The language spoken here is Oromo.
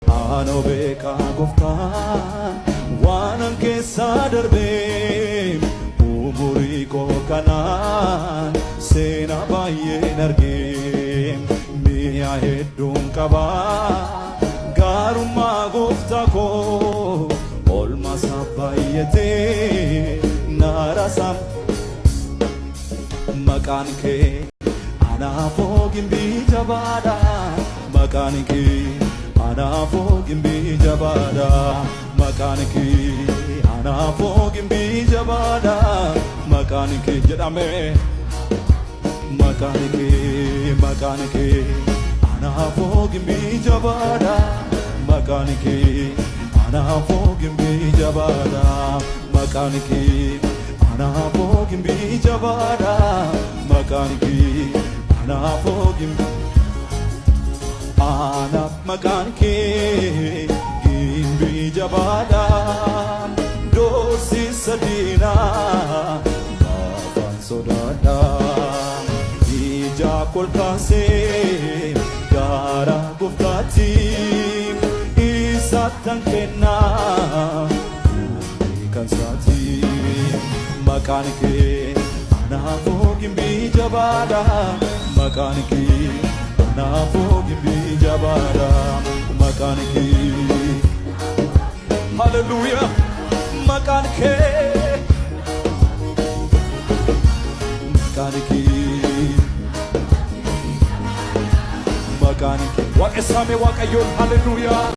Ano beeka gooftaan waanan keessa darbee umurii koo kanaan seenaa baay'een argee mi'a hedduun qabaa gaarummaa gooftaa koo olmaasaa baay'atee naarasam maqaan kee anaafoo gimbii jabaadha maqaan kee anaafoo gimbii jabaadha maqaan kee anaafoo gimbii jabaadha maqaan kee jedhame maqaan kee anaafoo gimbii jabaadha maqaan kee anaafoo gimbii jabaadha maqaan kee anaafoo gimbii jabaadha maqaan kee anaafoo gimbii Anaaf maqaan kee gimbii jabaadha doorsisa diinaa gaafan sodaadha ija kolkaasee gara gooftaatti isaattan kennaa kan saati maqaan kee anaafoo gimbii jabaadha maqaan kee anaafoo gimbii jabaadha maqaan kee hallelujah maqaan kee maqaan kee waaqessaame waaqayyoon hallelujah